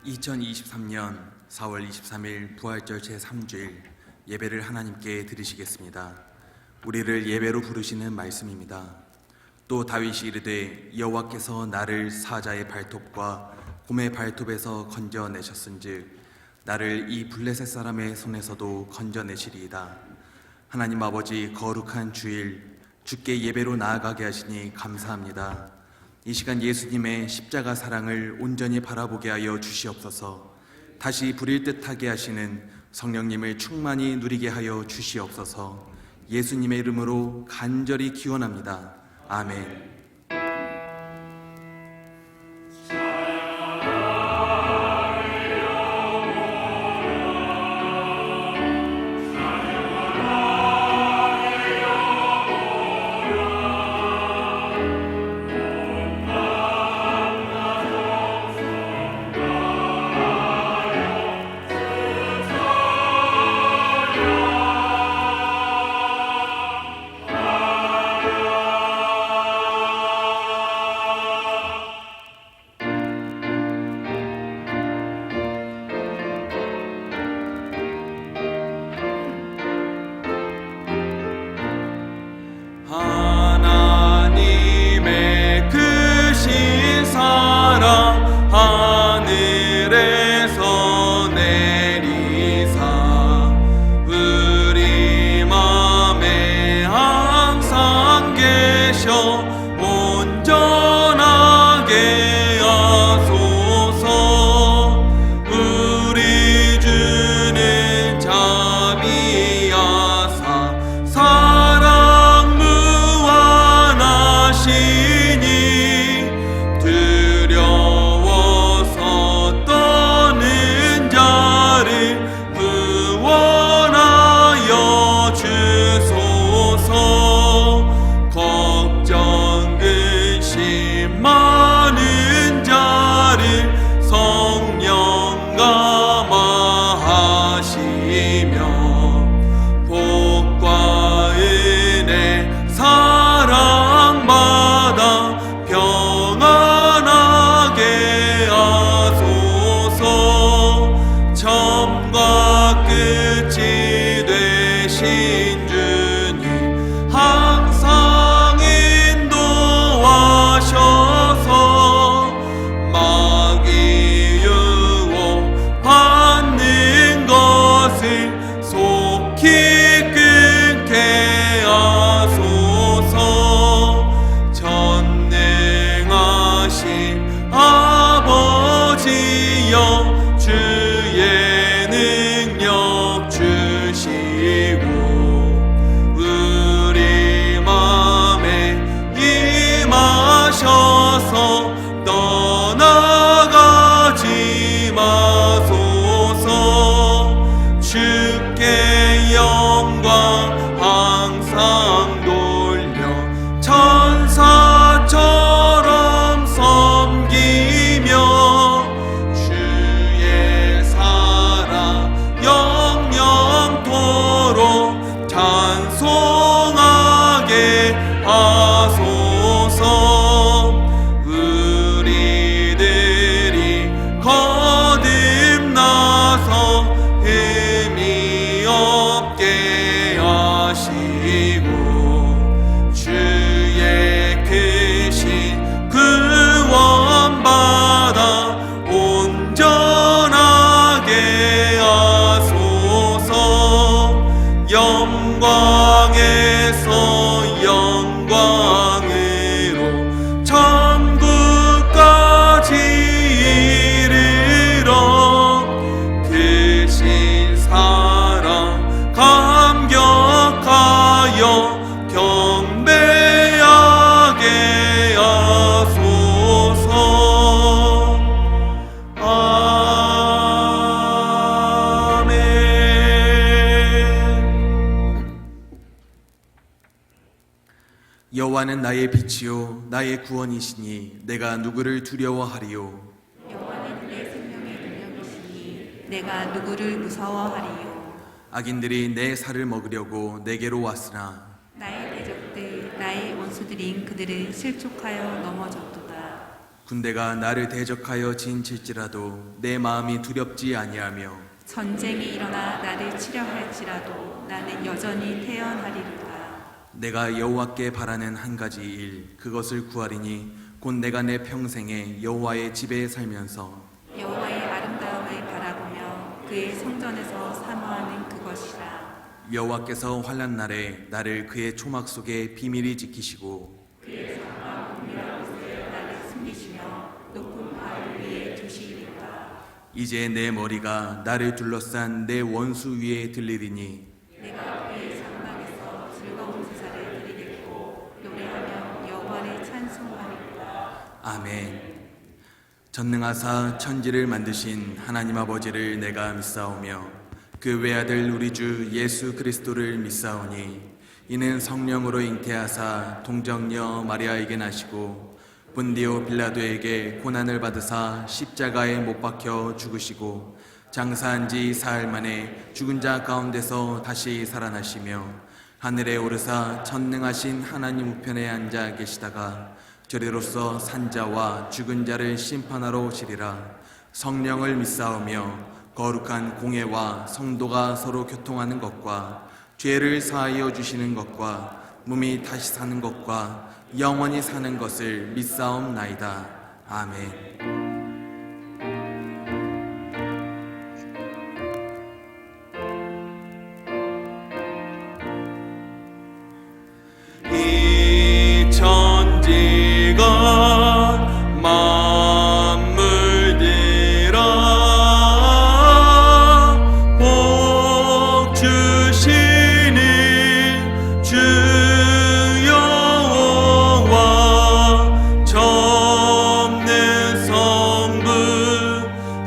2023년 4월 23일 부활절 제3주일 예배를 하나님께 드리시겠습니다. 우리를 예배로 부르시는 말씀입니다. 또 다윗이 이르되 여호와께서 나를 사자의 발톱과 곰의 발톱에서 건져내셨은즉 나를 이 블레셋 사람의 손에서도 건져내시리이다. 하나님 아버지, 거룩한 주일 주께 예배로 나아가게 하시니 감사합니다. 이 시간 예수님의 십자가 사랑을 온전히 바라보게 하여 주시옵소서. 다시 불일 듯하게 하시는 성령님을 충만히 누리게 하여 주시옵소서. 예수님의 이름으로 간절히 기원합니다. 아멘. 여호와는 나의 빛이요 나의 구원이시니 내가 누구를 두려워하리요. 여호와는 내 생명의 능력이시니 내가 누구를 무서워하리요. 악인들이 내 살을 먹으려고 내게로 왔으나 나의 대적들 나의 원수들인 그들은 실족하여 넘어졌도다. 군대가 나를 대적하여 진칠지라도 내 마음이 두렵지 아니하며 전쟁이 일어나 나를 치려 할지라도 나는 여전히 태연하리로다. 내가 여호와께 바라는 한 가지 일 그것을 구하리니 곧 내가 내 평생에 여호와의 집에 살면서 여호와의 아름다움을 바라보며 그의 성전에서 사모하는 그것이라. 여호와께서 환난 날에 나를 그의 초막 속에 비밀히 지키시고 그의 성과 공의로운 곳에 나를 숨기시며 높은 바위 위에 두시리로다. 이제 내 머리가 나를 둘러싼 내 원수 위에 들리리니 내가 그의 장막에서 즐거운 제사를 드리겠고 노래하며 여호와를 찬송하리로다. 아멘. 전능하사 천지를 만드신 하나님 아버지를 내가 믿사오며 그 외아들 우리 주 예수 그리스도를 믿사오니 이는 성령으로 잉태하사 동정녀 마리아에게 나시고 본디오 빌라도에게 고난을 받으사 십자가에 못 박혀 죽으시고 장사한 지 사흘 만에 죽은 자 가운데서 다시 살아나시며 하늘에 오르사 전능하신 하나님 우편에 앉아 계시다가 저리로서 산자와 죽은 자를 심판하러 오시리라. 성령을 믿사오며 거룩한 공회와 성도가 서로 교통하는 것과 죄를 사하여 주시는 것과 몸이 다시 사는 것과 영원히 사는 것을 믿사옵나이다. 아멘. 이 천지가 만물들아 복 주시는 주 여호와 전능 성부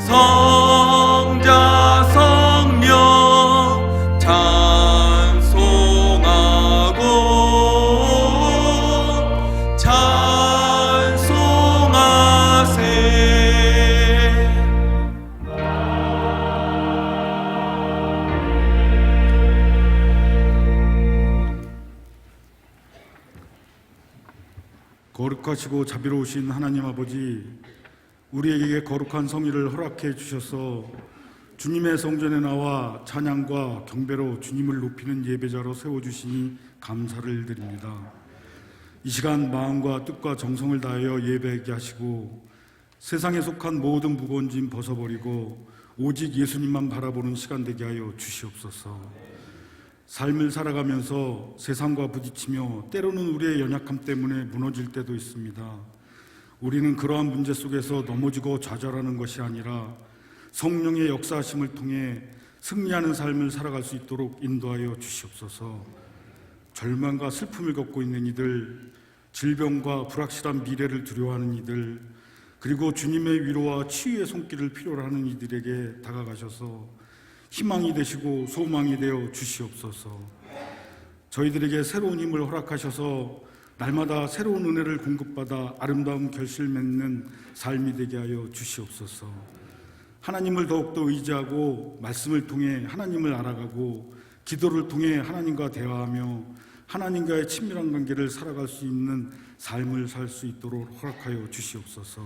성자 성령 거룩하시고 자비로우신 하나님 아버지, 우리에게 거룩한 성의를 허락해 주셔서 주님의 성전에 나와 찬양과 경배로 주님을 높이는 예배자로 세워주시니 감사를 드립니다. 이 시간 마음과 뜻과 정성을 다하여 예배하게 하시고 세상에 속한 모든 무거운 짐 벗어버리고 오직 예수님만 바라보는 시간 되게 하여 주시옵소서. 삶을 살아가면서 세상과 부딪히며 때로는 우리의 연약함 때문에 무너질 때도 있습니다. 우리는 그러한 문제 속에서 넘어지고 좌절하는 것이 아니라 성령의 역사하심을 통해 승리하는 삶을 살아갈 수 있도록 인도하여 주시옵소서. 절망과 슬픔을 겪고 있는 이들, 질병과 불확실한 미래를 두려워하는 이들, 그리고 주님의 위로와 치유의 손길을 필요로 하는 이들에게 다가가셔서 희망이 되시고 소망이 되어 주시옵소서. 저희들에게 새로운 힘을 허락하셔서 날마다 새로운 은혜를 공급받아 아름다운 결실 맺는 삶이 되게 하여 주시옵소서. 하나님을 더욱더 의지하고 말씀을 통해 하나님을 알아가고 기도를 통해 하나님과 대화하며 하나님과의 친밀한 관계를 살아갈 수 있는 삶을 살 수 있도록 허락하여 주시옵소서.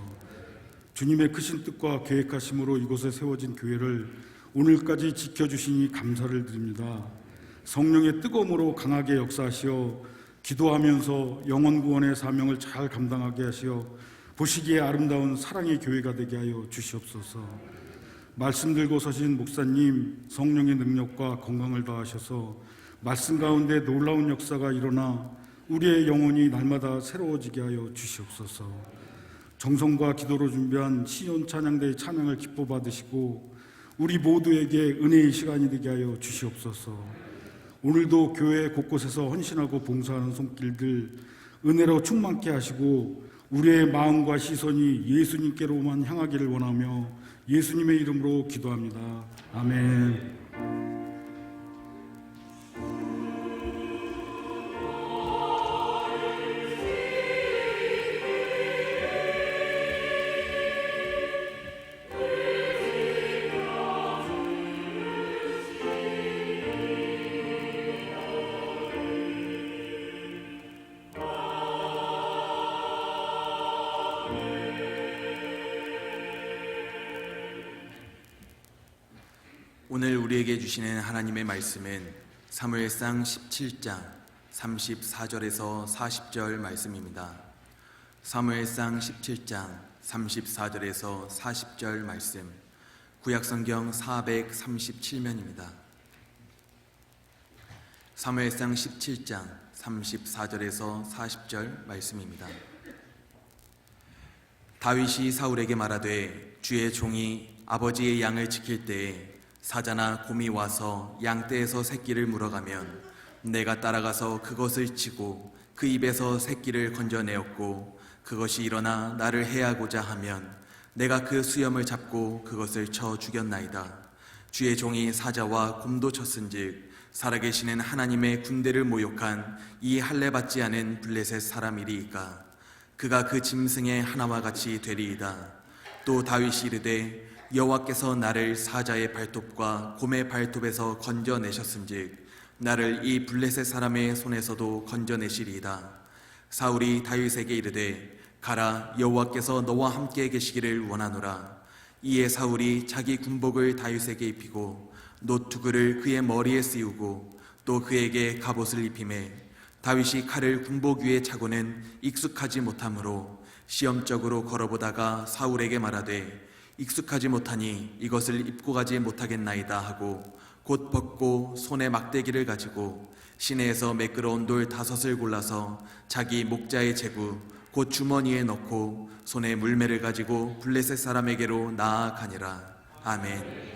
주님의 크신 뜻과 계획하심으로 이곳에 세워진 교회를 오늘까지 지켜주시니 감사를 드립니다. 성령의 뜨거움으로 강하게 역사하시어 기도하면서 영혼 구원의 사명을 잘 감당하게 하시어 보시기에 아름다운 사랑의 교회가 되게 하여 주시옵소서. 말씀 들고 서신 목사님, 성령의 능력과 건강을 더하셔서 말씀 가운데 놀라운 역사가 일어나 우리의 영혼이 날마다 새로워지게 하여 주시옵소서. 정성과 기도로 준비한 시온 찬양대의 찬양을 기뻐 받으시고 우리 모두에게 은혜의 시간이 되게 하여 주시옵소서. 오늘도 교회 곳곳에서 헌신하고 봉사하는 손길들 은혜로 충만케 하시고 우리의 마음과 시선이 예수님께로만 향하기를 원하며 예수님의 이름으로 기도합니다. 아멘. 오늘 우리에게 주시는 하나님의 말씀은 사무엘상 17장 34절에서 40절 말씀입니다. 사무엘상 17장 34절에서 40절 말씀, 구약성경 437면입니다. 사무엘상 17장 34절에서 40절 말씀입니다. 다윗이 사울에게 말하되 주의 종이 아버지의 양을 지킬 때에 사자나 곰이 와서 양떼에서 새끼를 물어가면 내가 따라가서 그것을 치고 그 입에서 새끼를 건져내었고 그것이 일어나 나를 해하고자 하면 내가 그 수염을 잡고 그것을 쳐 죽였나이다. 주의 종이 사자와 곰도 쳤은즉 살아계시는 하나님의 군대를 모욕한 이 할례받지 않은 블레셋 사람이리이까. 그가 그 짐승의 하나와 같이 되리이다. 또 다윗이 이르되 여호와께서 나를 사자의 발톱과 곰의 발톱에서 건져내셨은즉 나를 이 블레셋 사람의 손에서도 건져내시리이다. 사울이 다윗에게 이르되 가라, 여호와께서 너와 함께 계시기를 원하노라. 이에 사울이 자기 군복을 다윗에게 입히고 노투구를 그의 머리에 씌우고 또 그에게 갑옷을 입히매 다윗이 칼을 군복 위에 차고는 익숙하지 못하므로 시험적으로 걸어보다가 사울에게 말하되 익숙하지 못하니 이것을 입고 가지 못하겠나이다 하고 곧 벗고 손에 막대기를 가지고 시내에서 매끄러운 돌 5을 골라서 자기 목자의 제구 곧 주머니에 넣고 손에 물매를 가지고 블레셋 사람에게로 나아가니라. 아멘.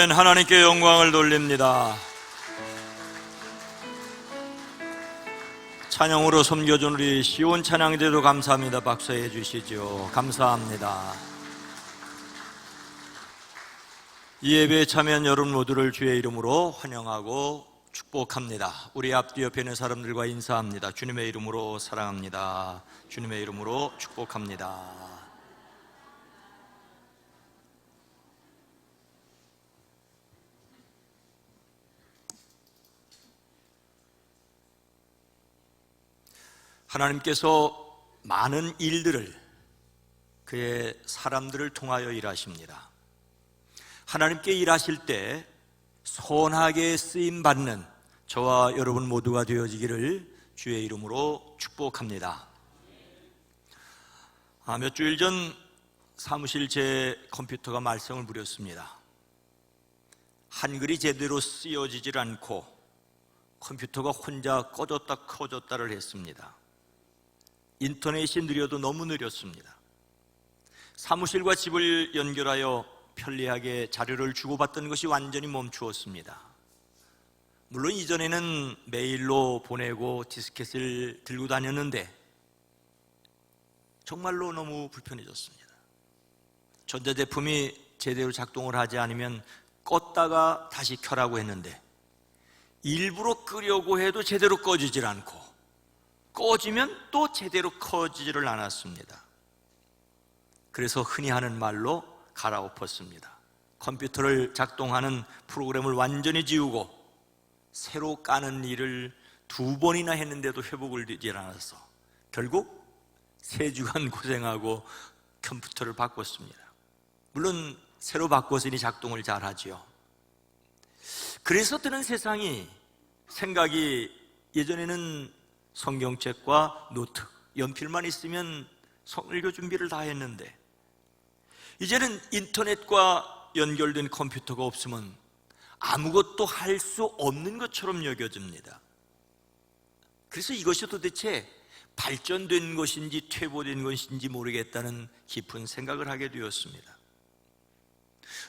아멘. 하나님께 영광을 돌립니다. 찬양으로 섬겨준 우리 시온 찬양대도 감사합니다. 박수해 주시죠. 감사합니다. 이 예배에 참여한 여러분 모두를 주의 이름으로 환영하고 축복합니다. 우리 앞뒤 옆에 있는 사람들과 인사합니다. 주님의 이름으로 사랑합니다. 주님의 이름으로 축복합니다. 하나님께서 많은 일들을 그의 사람들을 통하여 일하십니다. 하나님께 일하실 때 선하게 쓰임받는 저와 여러분 모두가 되어지기를 주의 이름으로 축복합니다. 몇 주일 전 사무실 제 컴퓨터가 말썽을 부렸습니다. 한글이 제대로 쓰여지질 않고 컴퓨터가 혼자 꺼졌다 켜졌다를 했습니다. 인터넷이 느려도 너무 느렸습니다. 사무실과 집을 연결하여 편리하게 자료를 주고받던 것이 완전히 멈추었습니다. 물론 이전에는 메일로 보내고 디스켓을 들고 다녔는데 정말로 너무 불편해졌습니다. 전자제품이 제대로 작동을 하지 않으면 껐다가 다시 켜라고 했는데 일부러 끄려고 해도 제대로 꺼지질 않고 꺼지면 또 제대로 꺼지지를 않았습니다. 그래서 흔히 하는 말로 갈아엎었습니다. 컴퓨터를 작동하는 프로그램을 완전히 지우고 새로 까는 일을 2번이나 했는데도 회복을 되지 않아서 결국 3주간 고생하고 컴퓨터를 바꿨습니다. 물론 새로 바꿨으니 작동을 잘 하지요. 그래서 드는 생각이 예전에는 성경책과 노트, 연필만 있으면 성일교 준비를 다 했는데 이제는 인터넷과 연결된 컴퓨터가 없으면 아무것도 할 수 없는 것처럼 여겨집니다. 그래서 이것이 도대체 발전된 것인지 퇴보된 것인지 모르겠다는 깊은 생각을 하게 되었습니다.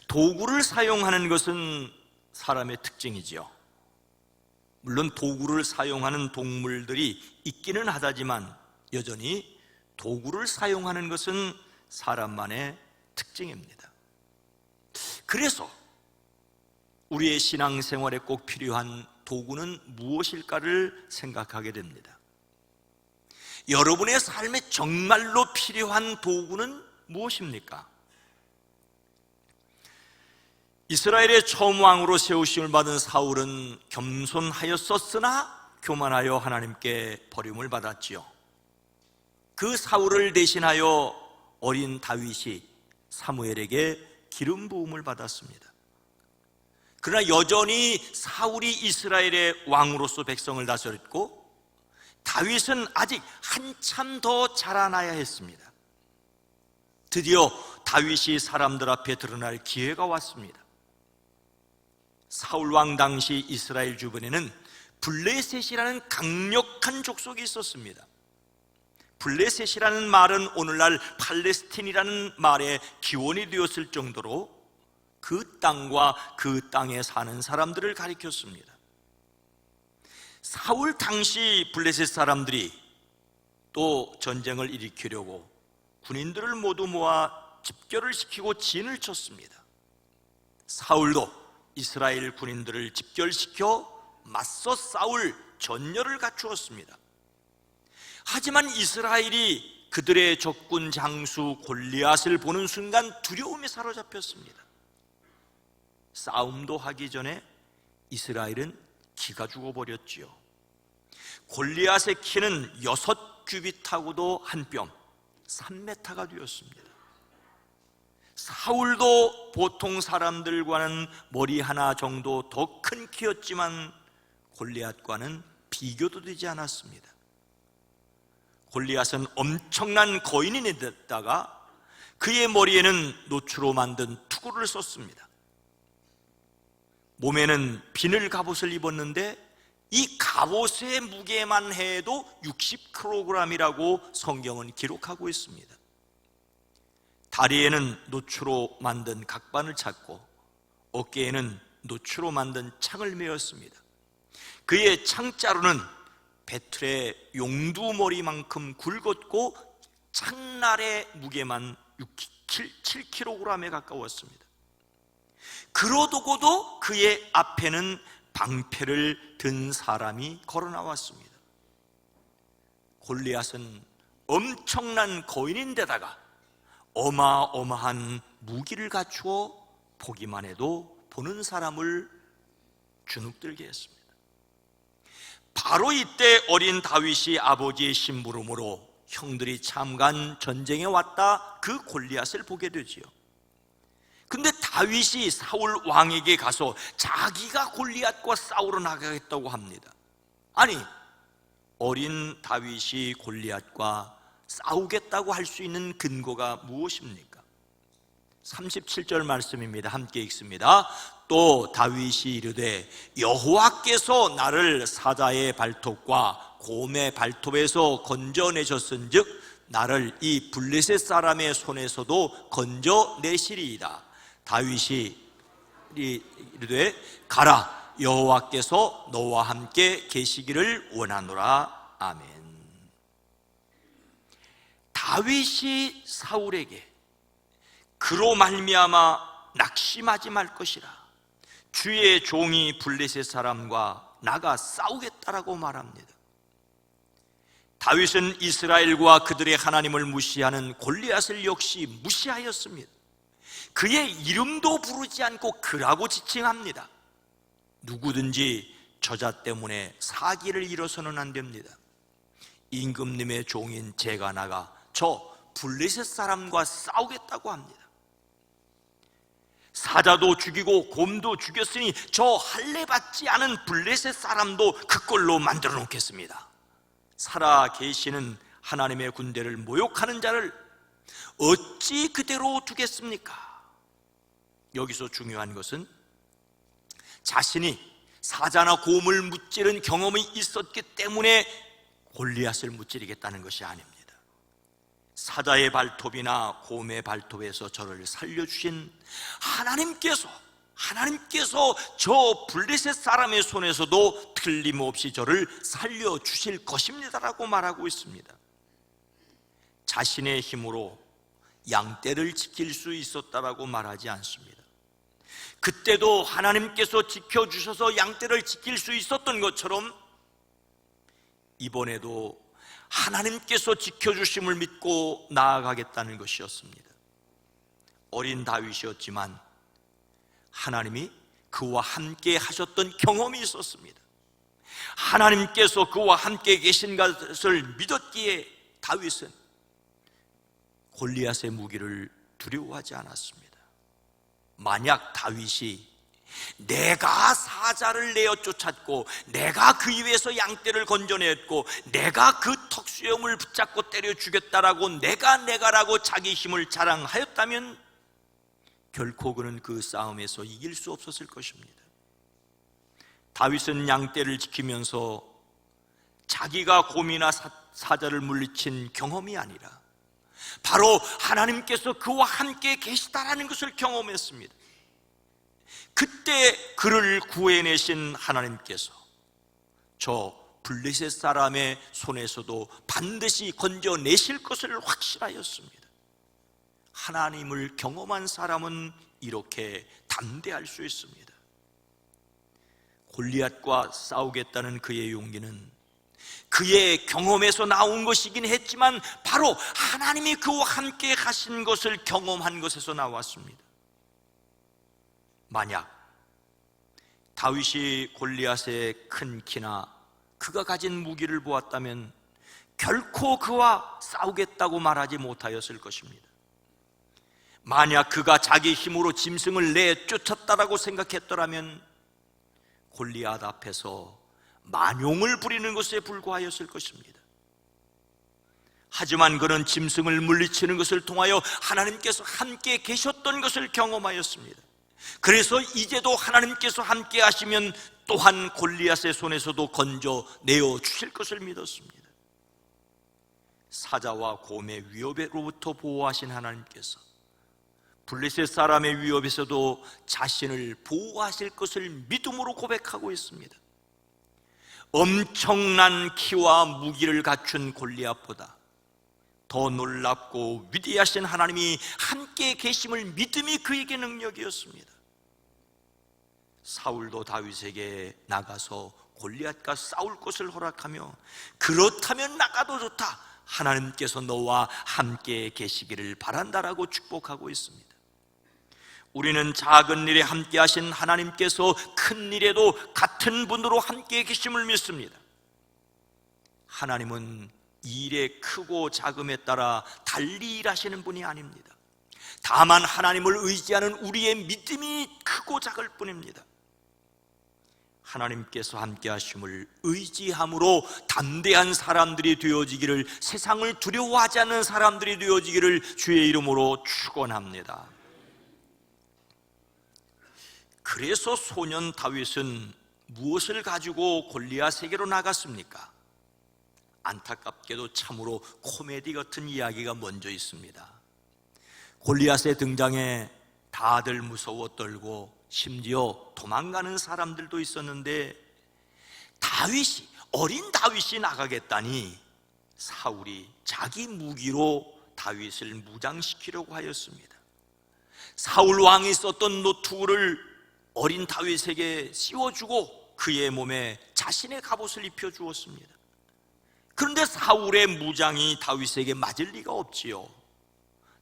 도구를 사용하는 것은 사람의 특징이지요. 물론 도구를 사용하는 동물들이 있기는 하다지만 여전히 도구를 사용하는 것은 사람만의 특징입니다. 그래서 우리의 신앙생활에 꼭 필요한 도구는 무엇일까를 생각하게 됩니다. 여러분의 삶에 정말로 필요한 도구는 무엇입니까? 이스라엘의 처음 왕으로 세우심을 받은 사울은 겸손하였었으나 교만하여 하나님께 버림을 받았지요. 그 사울을 대신하여 어린 다윗이 사무엘에게 기름 부음을 받았습니다. 그러나 여전히 사울이 이스라엘의 왕으로서 백성을 다스렸고 다윗은 아직 한참 더 자라나야 했습니다. 드디어 다윗이 사람들 앞에 드러날 기회가 왔습니다. 사울 왕 당시 이스라엘 주변에는 블레셋이라는 강력한 족속이 있었습니다. 블레셋이라는 말은 오늘날 팔레스틴이라는 말의 기원이 되었을 정도로 그 땅과 그 땅에 사는 사람들을 가리켰습니다. 사울 당시 블레셋 사람들이 또 전쟁을 일으키려고 군인들을 모두 모아 집결을 시키고 진을 쳤습니다. 사울도 이스라엘 군인들을 집결시켜 맞서 싸울 전열을 갖추었습니다. 하지만 이스라엘이 그들의 적군 장수 골리앗을 보는 순간 두려움에 사로잡혔습니다. 싸움도 하기 전에 이스라엘은 기가 죽어버렸지요. 골리앗의 키는 6규빗하고도 한 뼘, 3m가 되었습니다. 사울도 보통 사람들과는 머리 하나 정도 더 큰 키였지만 골리앗과는 비교도 되지 않았습니다. 골리앗은 엄청난 거인이 됐다가 그의 머리에는 노추로 만든 투구를 썼습니다. 몸에는 비늘 갑옷을 입었는데 이 갑옷의 무게만 해도 60kg이라고 성경은 기록하고 있습니다. 다리에는 노추로 만든 각반을 찾고 어깨에는 노추로 만든 창을 메었습니다. 그의 창자루는 배틀의 용두머리만큼 굵었고 창날의 무게만 7kg에 가까웠습니다. 그러고도 그의 앞에는 방패를 든 사람이 걸어 나왔습니다. 골리앗은 엄청난 거인인데다가 어마어마한 무기를 갖추어 보기만 해도 보는 사람을 주눅들게 했습니다. 바로 이때 어린 다윗이 아버지의 심부름으로 형들이 참관 전쟁에 왔다 그 골리앗을 보게 되지요. 근데 다윗이 사울 왕에게 가서 자기가 골리앗과 싸우러 나가겠다고 합니다. 아니, 어린 다윗이 골리앗과 싸우겠다고 할 수 있는 근거가 무엇입니까? 37절 말씀입니다. 함께 읽습니다. 또 다윗이 이르되 여호와께서 나를 사자의 발톱과 곰의 발톱에서 건져내셨은즉 나를 이 블레셋 사람의 손에서도 건져내시리이다. 다윗이 이르되 가라, 여호와께서 너와 함께 계시기를 원하노라. 아멘. 다윗이 사울에게 그로 말미암아 낙심하지 말 것이라, 주의 종이 블레셋 사람과 나가 싸우겠다라고 말합니다. 다윗은 이스라엘과 그들의 하나님을 무시하는 골리앗을 역시 무시하였습니다. 그의 이름도 부르지 않고 그라고 지칭합니다. 누구든지 저자 때문에 사기를 잃어서는 안 됩니다. 임금님의 종인 제가 나가 저 블레셋 사람과 싸우겠다고 합니다. 사자도 죽이고 곰도 죽였으니 저 할례 받지 않은 블레셋 사람도 그꼴로 만들어 놓겠습니다. 살아 계시는 하나님의 군대를 모욕하는 자를 어찌 그대로 두겠습니까? 여기서 중요한 것은 자신이 사자나 곰을 무찌른 경험이 있었기 때문에 골리앗을 무찌르겠다는 것이 아닙니다. 사자의 발톱이나 곰의 발톱에서 저를 살려주신 하나님께서 저 블레셋 사람의 손에서도 틀림없이 저를 살려주실 것입니다라고 말하고 있습니다. 자신의 힘으로 양떼를 지킬 수 있었다라고 말하지 않습니다. 그때도 하나님께서 지켜주셔서 양떼를 지킬 수 있었던 것처럼 이번에도 하나님께서 지켜주심을 믿고 나아가겠다는 것이었습니다. 어린 다윗이었지만 하나님이 그와 함께 하셨던 경험이 있었습니다. 하나님께서 그와 함께 계신 것을 믿었기에 다윗은 골리앗의 무기를 두려워하지 않았습니다. 만약 다윗이 내가 사자를 내어 쫓았고 내가 그 위에서 양떼를 건져냈고 내가 그 턱수염을 붙잡고 때려 죽였다라고 내가라고 자기 힘을 자랑하였다면 결코 그는 그 싸움에서 이길 수 없었을 것입니다. 다윗은 양떼를 지키면서 자기가 곰이나 사자를 물리친 경험이 아니라 바로 하나님께서 그와 함께 계시다라는 것을 경험했습니다. 그때 그를 구해내신 하나님께서 저 블레셋 사람의 손에서도 반드시 건져내실 것을 확신하였습니다. 하나님을 경험한 사람은 이렇게 담대할 수 있습니다. 골리앗과 싸우겠다는 그의 용기는 그의 경험에서 나온 것이긴 했지만 바로 하나님이 그와 함께 하신 것을 경험한 것에서 나왔습니다. 만약 다윗이 골리앗의 큰 키나 그가 가진 무기를 보았다면 결코 그와 싸우겠다고 말하지 못하였을 것입니다. 만약 그가 자기 힘으로 짐승을 내쫓았다라고 생각했더라면 골리앗 앞에서 만용을 부리는 것에 불과하였을 것입니다. 하지만 그는 짐승을 물리치는 것을 통하여 하나님께서 함께 계셨던 것을 경험하였습니다. 그래서 이제도 하나님께서 함께 하시면 또한 골리앗의 손에서도 건져내어 주실 것을 믿었습니다. 사자와 곰의 위협으로부터 보호하신 하나님께서 블레셋 사람의 위협에서도 자신을 보호하실 것을 믿음으로 고백하고 있습니다. 엄청난 키와 무기를 갖춘 골리앗보다 더 놀랍고 위대하신 하나님이 함께 계심을 믿음이 그에게 능력이었습니다. 사울도 다윗에게 나가서 골리앗과 싸울 것을 허락하며 그렇다면 나가도 좋다, 하나님께서 너와 함께 계시기를 바란다라고 축복하고 있습니다. 우리는 작은 일에 함께 하신 하나님께서 큰 일에도 같은 분으로 함께 계심을 믿습니다. 하나님은 일의 크고 작음에 따라 달리 일하시는 분이 아닙니다. 다만 하나님을 의지하는 우리의 믿음이 크고 작을 뿐입니다. 하나님께서 함께 하심을 의지함으로 담대한 사람들이 되어지기를, 세상을 두려워하지 않는 사람들이 되어지기를 주의 이름으로 축원합니다. 그래서 소년 다윗은 무엇을 가지고 골리앗에게로 나갔습니까? 안타깝게도 참으로 코미디 같은 이야기가 먼저 있습니다. 골리앗의 등장에 다들 무서워 떨고 심지어 도망가는 사람들도 있었는데, 어린 다윗이 나가겠다니 사울이 자기 무기로 다윗을 무장시키려고 하였습니다. 사울 왕이 썼던 노트구를 어린 다윗에게 씌워주고 그의 몸에 자신의 갑옷을 입혀주었습니다. 그런데 사울의 무장이 다윗에게 맞을 리가 없지요.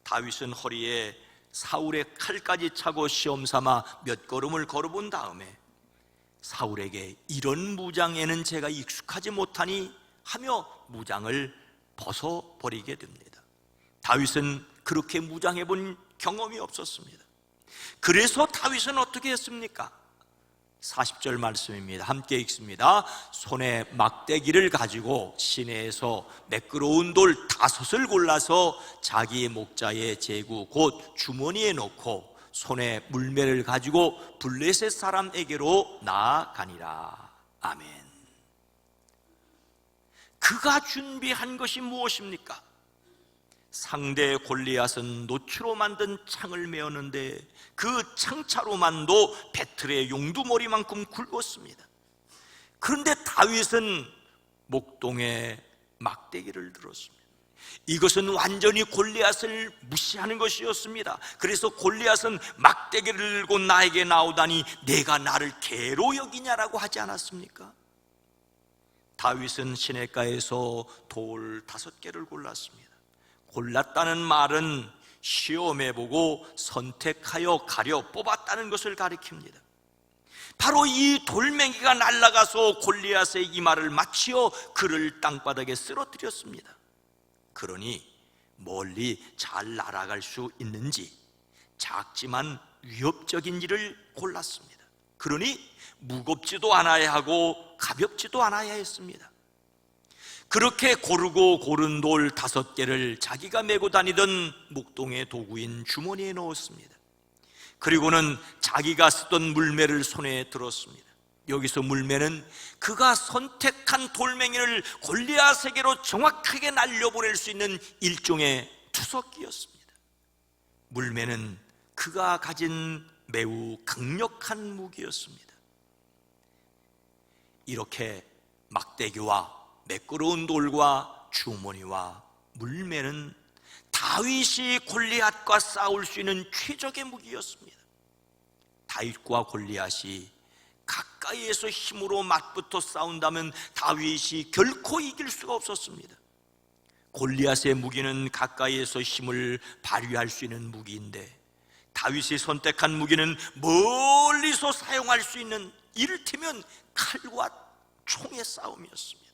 다윗은 허리에 사울의 칼까지 차고 시험삼아 몇 걸음을 걸어본 다음에 사울에게 이런 무장에는 제가 익숙하지 못하니 하며 무장을 벗어버리게 됩니다. 다윗은 그렇게 무장해본 경험이 없었습니다. 그래서 다윗은 어떻게 했습니까? 40절 말씀입니다. 함께 읽습니다. 손에 막대기를 가지고 시내에서 매끄러운 돌 5을 골라서 자기 목자의 제구 곧 주머니에 넣고 손에 물매를 가지고 블레셋 사람에게로 나아가니라. 아멘. 그가 준비한 것이 무엇입니까? 상대 골리앗은 노추로 만든 창을 메었는데 그 창차로만도 배틀의 용두머리만큼 굵었습니다. 그런데 다윗은 목동에 막대기를 들었습니다. 이것은 완전히 골리앗을 무시하는 것이었습니다. 그래서 골리앗은 막대기를 들고 나에게 나오다니 내가 나를 개로 여기냐라고 하지 않았습니까? 다윗은 시냇가에서 돌 5개를 골랐습니다. 골랐다는 말은 시험해보고 선택하여 가려 뽑았다는 것을 가리킵니다. 바로 이 돌멩이가 날아가서 골리앗의 이마를 맞추어 그를 땅바닥에 쓰러뜨렸습니다. 그러니 멀리 잘 날아갈 수 있는지 작지만 위협적인 일을 골랐습니다. 그러니 무겁지도 않아야 하고 가볍지도 않아야 했습니다. 그렇게 고르고 고른 돌 5개를 자기가 메고 다니던 목동의 도구인 주머니에 넣었습니다. 그리고는 자기가 쓰던 물매를 손에 들었습니다. 여기서 물매는 그가 선택한 돌멩이를 골리앗에게로 정확하게 날려보낼 수 있는 일종의 투석기였습니다. 물매는 그가 가진 매우 강력한 무기였습니다. 이렇게 막대기와 매끄러운 돌과 주머니와 물매는 다윗이 골리앗과 싸울 수 있는 최적의 무기였습니다. 다윗과 골리앗이 가까이에서 힘으로 맞붙어 싸운다면 다윗이 결코 이길 수가 없었습니다. 골리앗의 무기는 가까이에서 힘을 발휘할 수 있는 무기인데 다윗이 선택한 무기는 멀리서 사용할 수 있는, 이를테면 칼과 총의 싸움이었습니다.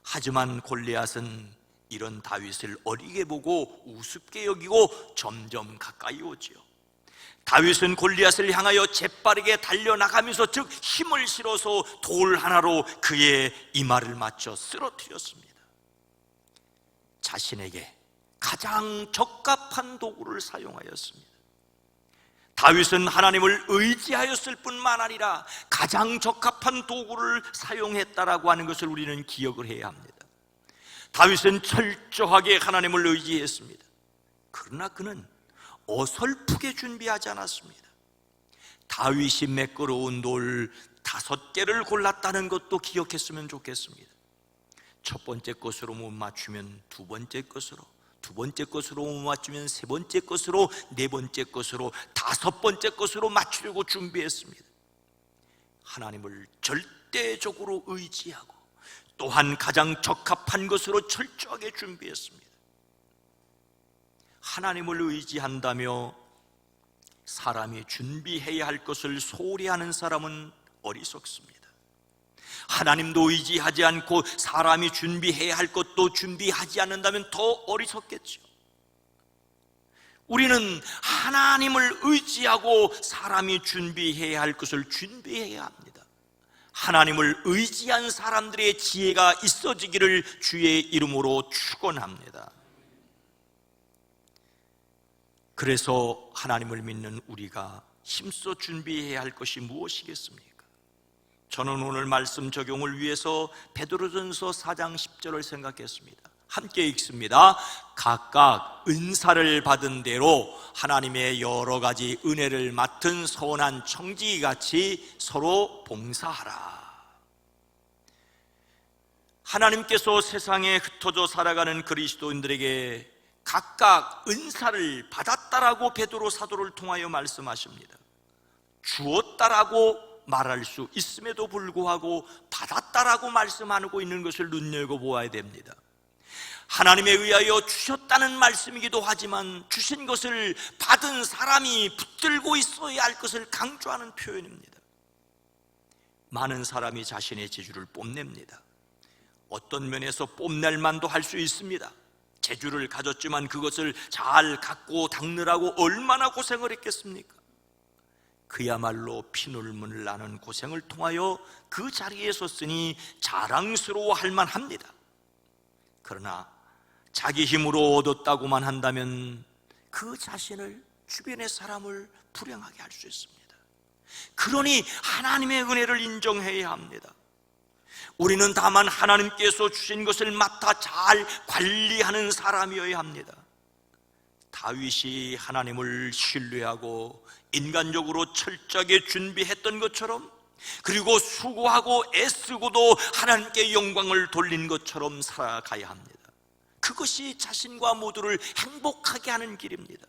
하지만 골리앗은 이런 다윗을 어리게 보고 우습게 여기고 점점 가까이 오지요. 다윗은 골리앗을 향하여 재빠르게 달려나가면서 즉 힘을 실어서 돌 하나로 그의 이마를 맞춰 쓰러뜨렸습니다. 자신에게 가장 적합한 도구를 사용하였습니다. 다윗은 하나님을 의지하였을 뿐만 아니라 가장 적합한 도구를 사용했다라고 하는 것을 우리는 기억을 해야 합니다. 다윗은 철저하게 하나님을 의지했습니다. 그러나 그는 어설프게 준비하지 않았습니다. 다윗이 매끄러운 돌 5개를 골랐다는 것도 기억했으면 좋겠습니다. 첫 번째 것으로 못 맞추면 두 번째 것으로, 두 번째 것으로 못 맞추면 세 번째 것으로, 네 번째 것으로, 5번째 것으로 맞추려고 준비했습니다. 하나님을 절대적으로 의지하고 또한 가장 적합한 것으로 철저하게 준비했습니다. 하나님을 의지한다며 사람이 준비해야 할 것을 소홀히 하는 사람은 어리석습니다. 하나님도 의지하지 않고 사람이 준비해야 할 것도 준비하지 않는다면 더 어리석겠죠. 우리는 하나님을 의지하고 사람이 준비해야 할 것을 준비해야 합니다. 하나님을 의지한 사람들의 지혜가 있어지기를 주의 이름으로 축원합니다. 그래서 하나님을 믿는 우리가 힘써 준비해야 할 것이 무엇이겠습니까? 저는 오늘 말씀 적용을 위해서 베드로전서 4장 10절을 생각했습니다. 함께 읽습니다. 각각 은사를 받은 대로 하나님의 여러 가지 은혜를 맡은 선한 청지기같이 서로 봉사하라. 하나님께서 세상에 흩어져 살아가는 그리스도인들에게 각각 은사를 받았다라고 베드로 사도를 통하여 말씀하십니다. 주었다라고 말할 수 있음에도 불구하고 받았다라고 말씀하고 있는 것을 눈여겨보아야 됩니다. 하나님에 의하여 주셨다는 말씀이기도 하지만 주신 것을 받은 사람이 붙들고 있어야 할 것을 강조하는 표현입니다. 많은 사람이 자신의 재주를 뽐냅니다. 어떤 면에서 뽐낼 만도 할 수 있습니다. 재주를 가졌지만 그것을 잘 갖고 닦느라고 얼마나 고생을 했겠습니까? 그야말로 피눈물 나는 고생을 통하여 그 자리에 섰으니 자랑스러워할 만합니다. 그러나 자기 힘으로 얻었다고만 한다면 그 자신을, 주변의 사람을 불행하게 할 수 있습니다. 그러니 하나님의 은혜를 인정해야 합니다. 우리는 다만 하나님께서 주신 것을 맡아 잘 관리하는 사람이어야 합니다. 다윗이 하나님을 신뢰하고 인간적으로 철저하게 준비했던 것처럼, 그리고 수고하고 애쓰고도 하나님께 영광을 돌린 것처럼 살아가야 합니다. 그것이 자신과 모두를 행복하게 하는 길입니다.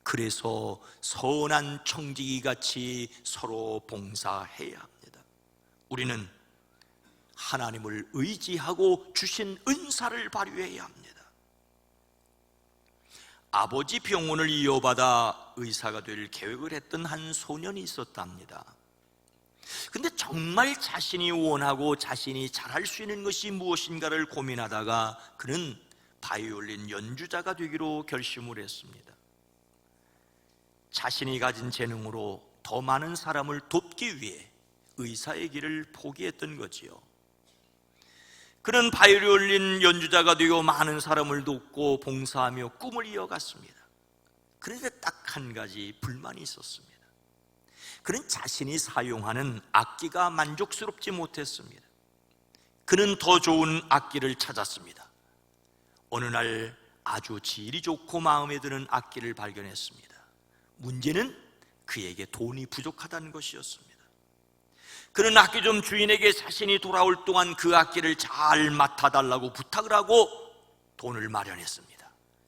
그래서 선한 청지기같이 서로 봉사해야 합니다. 우리는 하나님을 의지하고 주신 은사를 발휘해야 합니다. 아버지 병원을 이어받아 의사가 될 계획을 했던 한 소년이 있었답니다. 근데 정말 자신이 원하고 자신이 잘할 수 있는 것이 무엇인가를 고민하다가 그는 바이올린 연주자가 되기로 결심을 했습니다. 자신이 가진 재능으로 더 많은 사람을 돕기 위해 의사의 길을 포기했던 거지요. 그는 바이올린 연주자가 되고 많은 사람을 돕고 봉사하며 꿈을 이어갔습니다. 그런데 딱 한 가지 불만이 있었습니다. 그는 자신이 사용하는 악기가 만족스럽지 못했습니다. 그는 더 좋은 악기를 찾았습니다. 어느 날 아주 질이 좋고 마음에 드는 악기를 발견했습니다. 문제는 그에게 돈이 부족하다는 것이었습니다. 그는 악기점 주인에게 자신이 돌아올 동안 그 악기를 잘 맡아달라고 부탁을 하고 돈을 마련했습니다.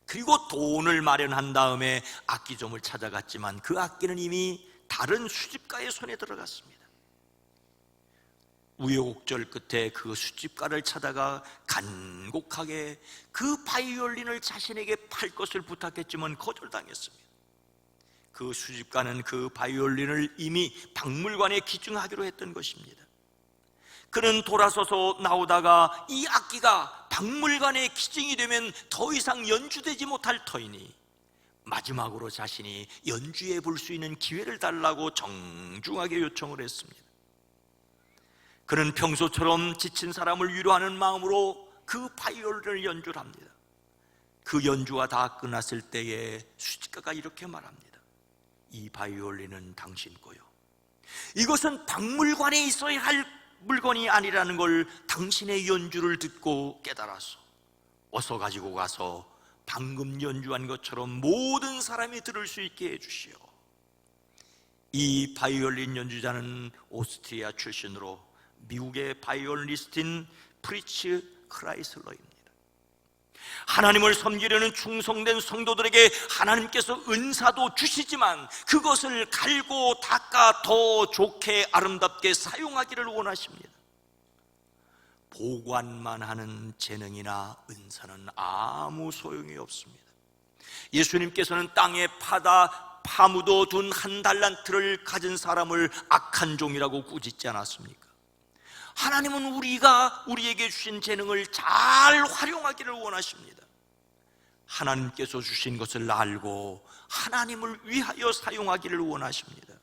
그리고 돈을 마련한 다음에 악기점을 찾아갔지만 그 악기는 이미 다른 수집가의 손에 들어갔습니다. 우여곡절 끝에 그 수집가를 찾아가 간곡하게 그 바이올린을 자신에게 팔 것을 부탁했지만 거절당했습니다. 그 수집가는 그 바이올린을 이미 박물관에 기증하기로 했던 것입니다. 그는 돌아서서 나오다가 이 악기가 박물관에 기증이 되면 더 이상 연주되지 못할 터이니 마지막으로 자신이 연주해 볼 수 있는 기회를 달라고 정중하게 요청을 했습니다. 그는 평소처럼 지친 사람을 위로하는 마음으로 그 바이올린을 연주를 합니다. 그 연주가 다 끝났을 때에 수집가가 이렇게 말합니다. 이 바이올린은 당신 거요. 이것은 박물관에 있어야 할 물건이 아니라는 걸 당신의 연주를 듣고 깨달았어. 어서 가지고 가서 방금 연주한 것처럼 모든 사람이 들을 수 있게 해주시오. 이 바이올린 연주자는 오스트리아 출신으로 미국의 바이올리스트인 프리츠 크라이슬러입니다. 하나님을 섬기려는 충성된 성도들에게 하나님께서 은사도 주시지만 그것을 갈고 닦아 더 좋게 아름답게 사용하기를 원하십니다. 보관만 하는 재능이나 은사는 아무 소용이 없습니다. 예수님께서는 땅에 파묻어 둔 한 달란트를 가진 사람을 악한 종이라고 꾸짖지 않았습니까? 하나님은 우리에게 주신 재능을 잘 활용하기를 원하십니다. 하나님께서 주신 것을 알고 하나님을 위하여 사용하기를 원하십니다.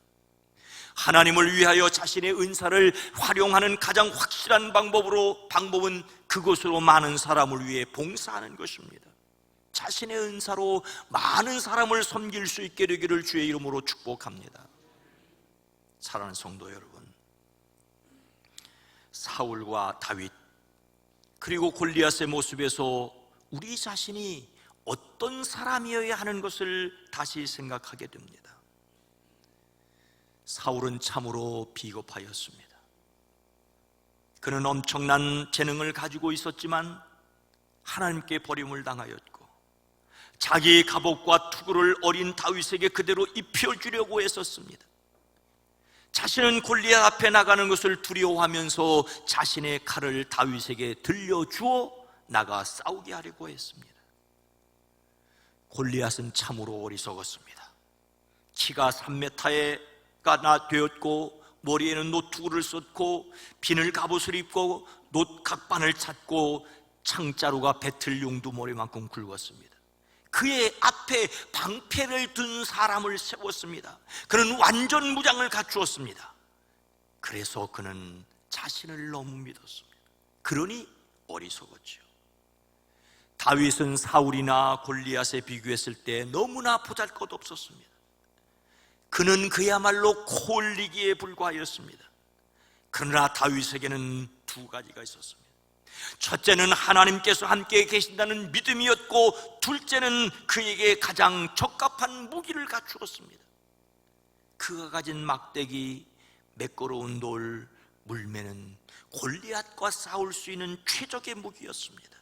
하나님을 위하여 자신의 은사를 활용하는 가장 확실한 방법은 그것으로 많은 사람을 위해 봉사하는 것입니다. 자신의 은사로 많은 사람을 섬길 수 있게 되기를 주의 이름으로 축복합니다. 사랑하는 성도 여러분, 사울과 다윗 그리고 골리앗의 모습에서 우리 자신이 어떤 사람이어야 하는 것을 다시 생각하게 됩니다. 사울은 참으로 비겁하였습니다. 그는 엄청난 재능을 가지고 있었지만 하나님께 버림을 당하였고 자기의 갑옷과 투구를 어린 다윗에게 그대로 입혀주려고 했었습니다. 자신은 골리앗 앞에 나가는 것을 두려워하면서 자신의 칼을 다윗에게 들려주어 나가 싸우게 하려고 했습니다. 골리앗은 참으로 어리석었습니다. 키가 3m가 되었고 머리에는 노투구를 썼고 비늘 갑옷을 입고 놋각반을 찾고 창자루가 배틀용두 머리만큼 굵었습니다. 그의 앞에 방패를 든 사람을 세웠습니다. 그는 완전 무장을 갖추었습니다. 그래서 그는 자신을 너무 믿었습니다. 그러니 어리석었죠. 다윗은 사울이나 골리앗에 비교했을 때 너무나 보잘것없었습니다. 그는 그야말로 코 올리기에 불과하였습니다. 그러나 다윗에게는 두 가지가 있었습니다. 첫째는 하나님께서 함께 계신다는 믿음이었고, 둘째는 그에게 가장 적합한 무기를 갖추었습니다. 그가 가진 막대기, 매끄러운 돌, 물매는 골리앗과 싸울 수 있는 최적의 무기였습니다.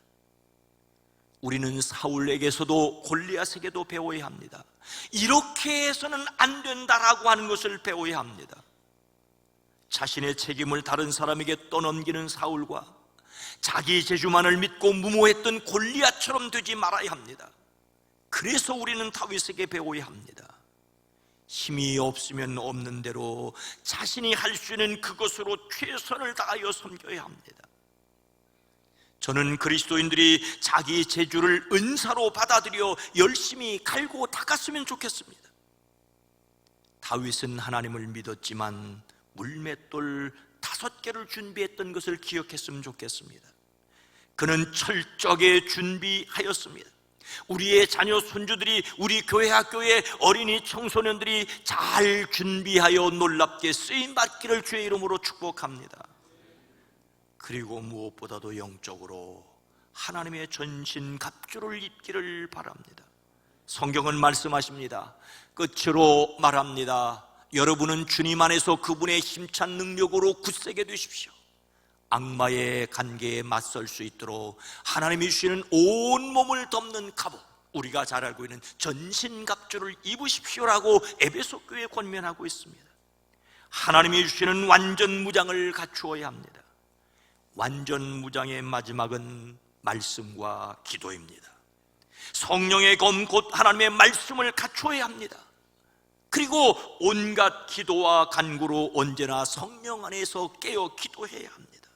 우리는 사울에게서도 골리앗에게도 배워야 합니다. 이렇게 해서는 안 된다라고 하는 것을 배워야 합니다. 자신의 책임을 다른 사람에게 떠넘기는 사울과 자기 재주만을 믿고 무모했던 골리앗처럼 되지 말아야 합니다. 그래서 우리는 다윗에게 배워야 합니다. 힘이 없으면 없는 대로 자신이 할 수 있는 그것으로 최선을 다하여 섬겨야 합니다. 저는 그리스도인들이 자기 재주를 은사로 받아들여 열심히 갈고 닦았으면 좋겠습니다. 다윗은 하나님을 믿었지만 물맷돌 5개를 준비했던 것을 기억했으면 좋겠습니다. 그는 철저하게 준비하였습니다. 우리의 자녀 손주들이, 우리 교회 학교의 어린이 청소년들이 잘 준비하여 놀랍게 쓰임받기를 주의 이름으로 축복합니다. 그리고 무엇보다도 영적으로 하나님의 전신갑주를 입기를 바랍니다. 성경은 말씀하십니다. 끝으로 말합니다. 여러분은 주님 안에서 그분의 힘찬 능력으로 굳세게 되십시오. 악마의 관계에 맞설 수 있도록 하나님이 주시는 온몸을 덮는 갑옷, 우리가 잘 알고 있는 전신갑주를 입으십시오라고 에베소 교회에 권면하고 있습니다. 하나님이 주시는 완전 무장을 갖추어야 합니다. 완전 무장의 마지막은 말씀과 기도입니다. 성령의 검 곧 하나님의 말씀을 갖추어야 합니다. 그리고 온갖 기도와 간구로 언제나 성령 안에서 깨어 기도해야 합니다.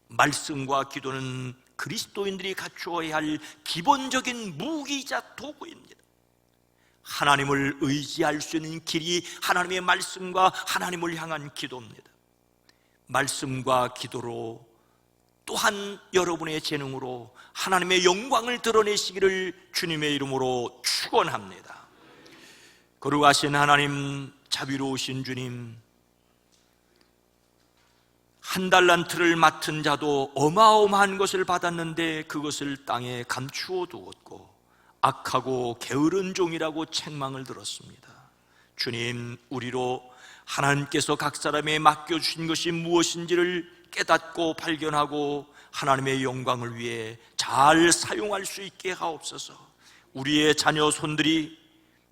말씀과 기도는 그리스도인들이 갖추어야 할 기본적인 무기이자 도구입니다. 하나님을 의지할 수 있는 길이 하나님의 말씀과 하나님을 향한 기도입니다. 말씀과 기도로 또한 여러분의 재능으로 하나님의 영광을 드러내시기를 주님의 이름으로 축원합니다. 거룩하신 하나님, 자비로우신 주님, 한 달란트를 맡은 자도 어마어마한 것을 받았는데 그것을 땅에 감추어 두었고, 악하고 게으른 종이라고 책망을 들었습니다. 주님, 우리로 하나님께서 각 사람에 맡겨주신 것이 무엇인지를 깨닫고 발견하고 하나님의 영광을 위해 잘 사용할 수 있게 하옵소서. 우리의 자녀 손들이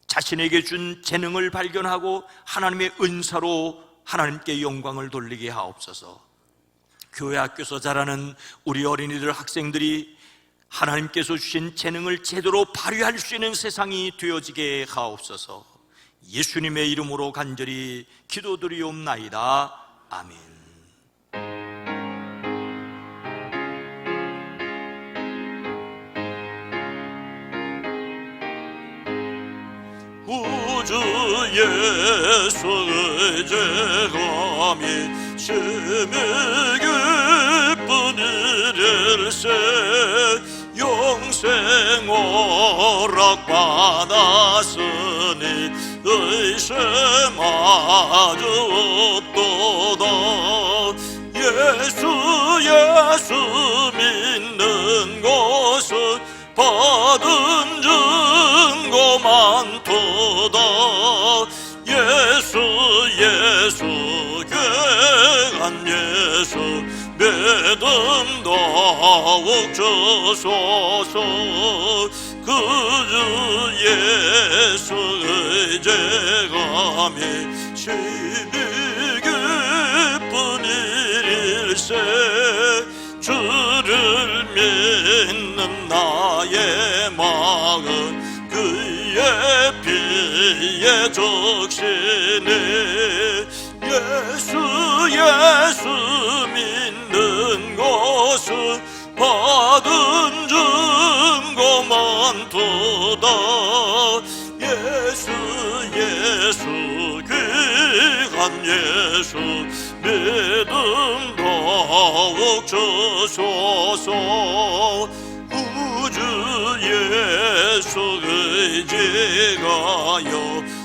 자신에게 준 재능을 발견하고 하나님의 은사로 하나님께 영광을 돌리게 하옵소서. 교회 학교에서 자라는 우리 어린이들, 학생들이 하나님께서 주신 재능을 제대로 발휘할 수 있는 세상이 되어지게 하옵소서. 예수님의 이름으로 간절히 기도드리옵나이다. 아멘. 우주 예수 의제감이 심히 기쁜 일일세 영생 허락받았으니 의심하지 없도다. 예수 믿는 것은 받은 증거 많도다. 예수 귀한 예수 믿음 더욱 주소서. 그주 예수 의제감이 심히 기쁜 일일세 주를 믿는 나의 마음 그의 피에 적시네. 예수 믿는 것은 받은 증거 많도다. 예수 귀한 예수 믿음 더욱 주소서. 우주 예수 의지가여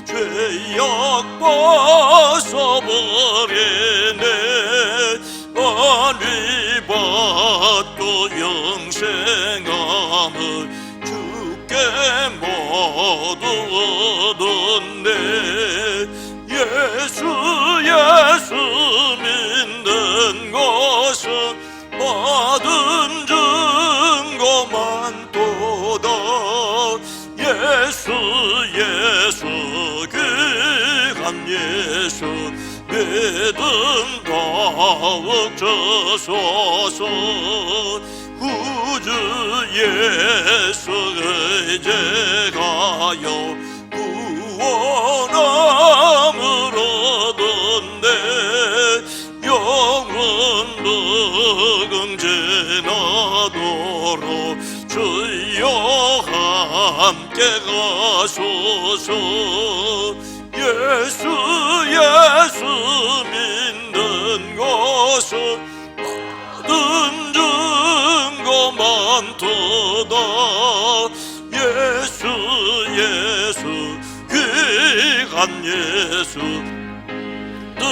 죄악 벗어버리네. 아니 받고 영생함을 주께 모두 얻었네. 예수 믿는 것은 받은 증거 많도다. 예수 귀한 예수 믿음 더욱 주소서. 우주 예수 의제가여 구원함을 얻었네. 영원 능증지나도록 주여 함께 가소서. 예수 믿는 것은 받은 증거 많도다. 예수 귀한 예수 믿음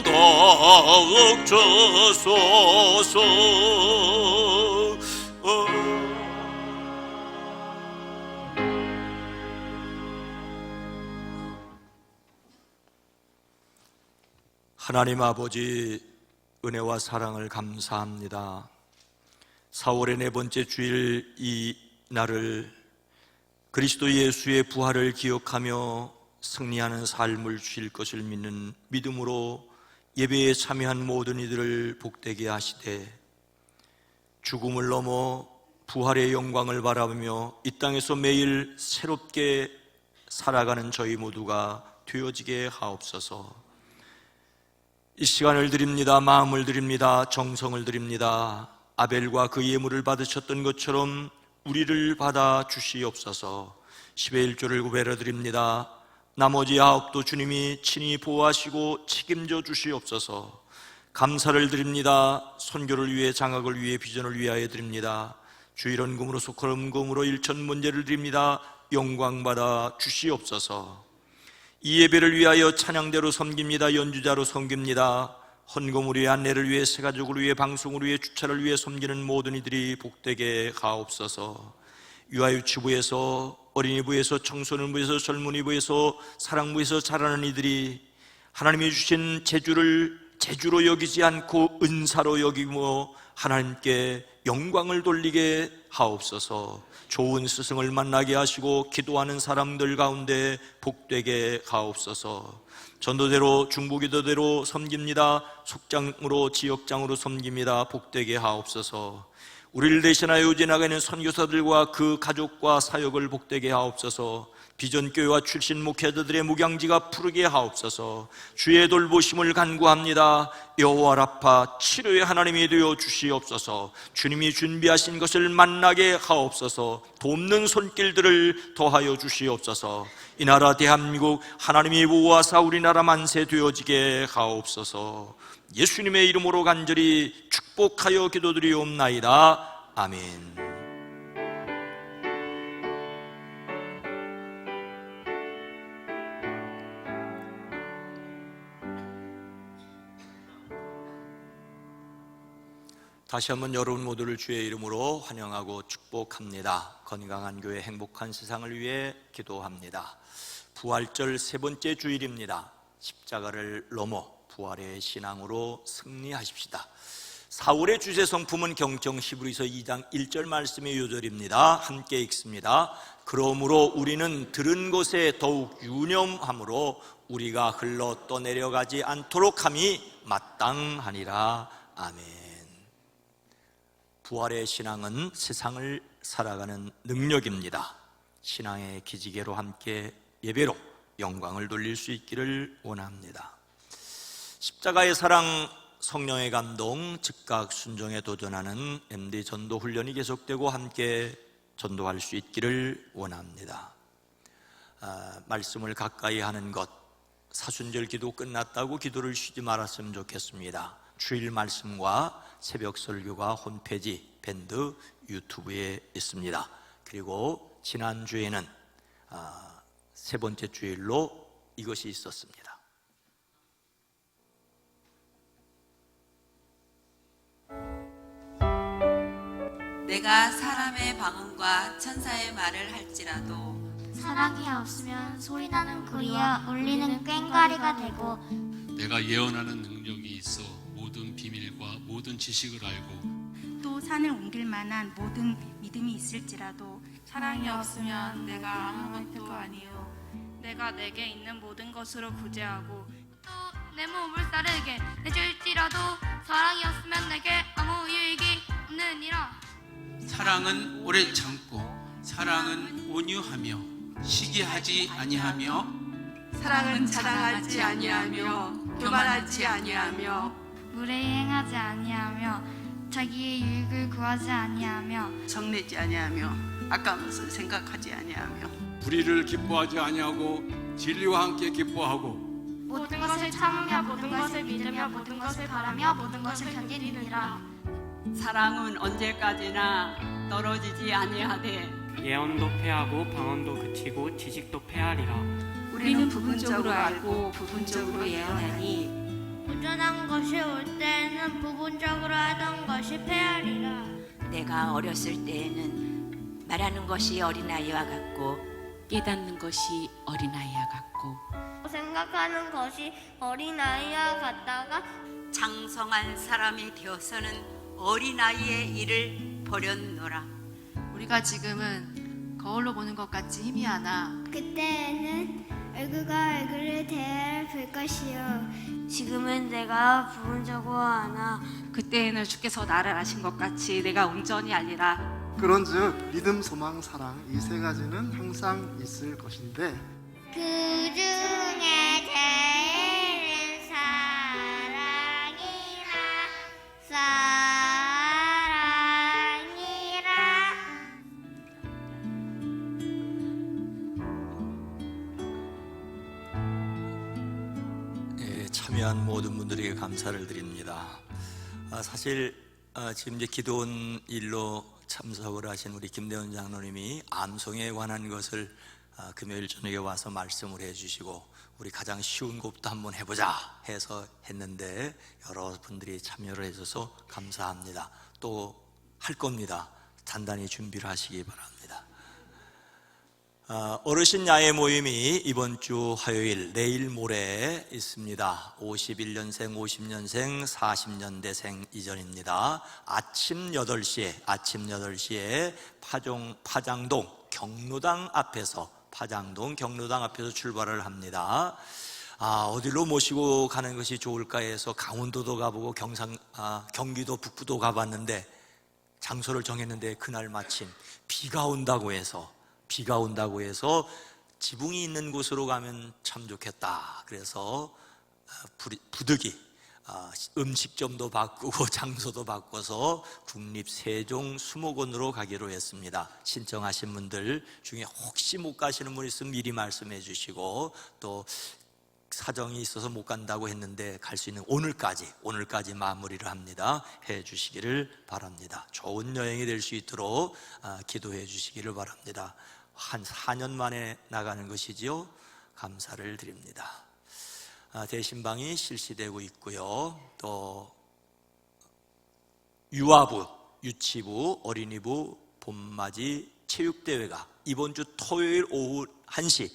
더욱 주소서. 하나님 아버지, 은혜와 사랑을 감사합니다. 4월의 네 번째 주일 이 날을 그리스도 예수의 부활을 기억하며 승리하는 삶을 주실 것을 믿는 믿음으로 예배에 참여한 모든 이들을 복되게 하시되, 죽음을 넘어 부활의 영광을 바라보며 이 땅에서 매일 새롭게 살아가는 저희 모두가 되어지게 하옵소서. 이 시간을 드립니다. 마음을 드립니다. 정성을 드립니다. 아벨과 그 예물을 받으셨던 것처럼 우리를 받아 주시옵소서. 10의 1조를 구별해 드립니다. 나머지 9도 주님이 친히 보호하시고 책임져 주시옵소서. 감사를 드립니다. 선교를 위해, 장학을 위해, 비전을 위하여 드립니다. 주일원금으로, 속헌금으로 일천문제를 드립니다. 영광받아 주시옵소서. 이 예배를 위하여 찬양대로 섬깁니다. 연주자로 섬깁니다. 헌금을 위해, 안내를 위해, 새가족을 위해, 방송을 위해, 주차를 위해 섬기는 모든 이들이 복되게 하옵소서. 유아유치부에서, 어린이부에서, 청소년부에서, 젊은이부에서, 사랑부에서 자라는 이들이 하나님이 주신 재주를 재주로 여기지 않고 은사로 여기며 하나님께 영광을 돌리게 하옵소서. 좋은 스승을 만나게 하시고 기도하는 사람들 가운데 복되게 하옵소서. 전도대로 중보기도대로 섬깁니다. 속장으로 지역장으로 섬깁니다. 복되게 하옵소서. 우리를 대신하여 지나가는 선교사들과 그 가족과 사역을 복되게 하옵소서. 비전교회와 출신 목회자들의 목양지가 푸르게 하옵소서. 주의 돌보심을 간구합니다. 여호와 라파 치료의 하나님이 되어 주시옵소서. 주님이 준비하신 것을 만나게 하옵소서. 돕는 손길들을 더하여 주시옵소서. 이 나라 대한민국 하나님이 보호하사 우리나라 만세 되어지게 하옵소서. 예수님의 이름으로 간절히 축복하여 기도드리옵나이다. 아멘. 다시 한번 여러분 모두를 주의 이름으로 환영하고 축복합니다. 건강한 교회, 행복한 세상을 위해 기도합니다. 부활절 세 번째 주일입니다. 십자가를 넘어 부활의 신앙으로 승리하십시다. 4월의 주제 성품은 경청 히브리서 2장 1절 말씀의 요절입니다. 함께 읽습니다. 그러므로 우리는 들은 것에 더욱 유념함으로 우리가 흘러 떠내려가지 않도록 함이 마땅하니라. 아멘. 부활의 신앙은 세상을 살아가는 능력입니다. 신앙의 기지개로 함께 예배로 영광을 돌릴 수 있기를 원합니다. 십자가의 사랑, 성령의 감동, 즉각 순종에 도전하는 MD 전도 훈련이 계속되고 함께 전도할 수 있기를 원합니다. 말씀을 가까이 하는 것, 사순절 기도 끝났다고 기도를 쉬지 말았으면 좋겠습니다. 주일 말씀과 새벽 설교가 홈페이지, 밴드, 유튜브에 있습니다. 그리고 지난주에는 세 번째 주일로 이것이 있었습니다. 내가 사람의 방언과 천사의 말을 할지라도 사랑이 없으면 소리나는 구리와 울리는 꽹과리가 되고 내가 예언하는 능력이 있어 모든 비밀과 모든 지식을 알고 또 산을 옮길 만한 모든 믿음이 있을지라도 사랑이 없으면 내가 아무것도 아니요 내가 내게 있는 모든 것으로 구제하고 또 내 몸을 사르게 내줄지라도 사랑이 없으면 내게 아무 유익이 없느니라. 사랑은 오래 참고 사랑은 온유하며 시기하지 아니하며 사랑은 자랑하지 아니하며 교만하지 아니하며 무례히 행하지 아니하며 자기의 유익을 구하지 아니하며 정내지 아니하며 아까운 것을 생각하지 아니하며 불의를 기뻐하지 아니하고 진리와 함께 기뻐하고 모든 것을 참으며 모든 것을 믿으며 모든 것을 바라며 모든 것을 견디느니라. 사랑은 언제까지나 떨어지지 아니하되 예언도 패하고 방언도 그치고 지식도 패하리라. 우리는 부분적으로 알고 부분적으로 예언하니 부전한 것이 올 때에는 부분적으로 하던 것이 패하리라. 내가 어렸을 때에는 말하는 것이 어린아이와 같고 깨닫는 것이 어린아이와 같고 생각하는 것이 어린아이와 같다가 장성한 사람이 되어서는 어린아이의 일을 버렸노라. 우리가 지금은 거울로 보는 것 같이 희미하나 그때에는 얼굴과 얼굴을 대할 볼 것이요 지금은 내가 부분적으로 아나 그때에는 주께서 나를 아신 것 같이 내가 온전히 알리라. 그런즉 믿음, 소망, 사랑 이 세 가지는 항상 있을 것인데 그 중에 제일은 사랑이라. 참여한 모든 분들에게 감사를 드립니다. 사실 지금 이제 기도원 일로 참석을 하신 우리 김대원 장로님이 암송에 관한 것을 금요일 저녁에 와서 말씀을 해주시고 우리 가장 쉬운 곡부터 한번 해보자 해서 했는데 여러분들이 참여를 해줘서 감사합니다. 또 할 겁니다. 단단히 준비를 하시기 바랍니다. 어르신 야외 모임이 이번 주 화요일 내일 모레 있습니다. 51년생, 50년생, 40년대생 이전입니다. 아침 8시에 파장동 경로당 앞에서 출발을 합니다. 어디로 모시고 가는 것이 좋을까 해서 강원도도 가보고 경기도 북부도 가봤는데 장소를 정했는데 그날 마침 비가 온다고 해서 지붕이 있는 곳으로 가면 참 좋겠다. 그래서 부득이 음식점도 바꾸고 장소도 바꿔서 국립세종수목원으로 가기로 했습니다. 신청하신 분들 중에 혹시 못 가시는 분 있으면 미리 말씀해 주시고, 또 사정이 있어서 못 간다고 했는데 갈 수 있는 오늘까지 마무리를 합니다. 해 주시기를 바랍니다. 좋은 여행이 될 수 있도록 기도해 주시기를 바랍니다. 한 4년 만에 나가는 것이지요. 감사를 드립니다. 대신방이 실시되고 있고요. 또 유아부, 유치부, 어린이부 봄맞이 체육대회가 이번 주 토요일 오후 1시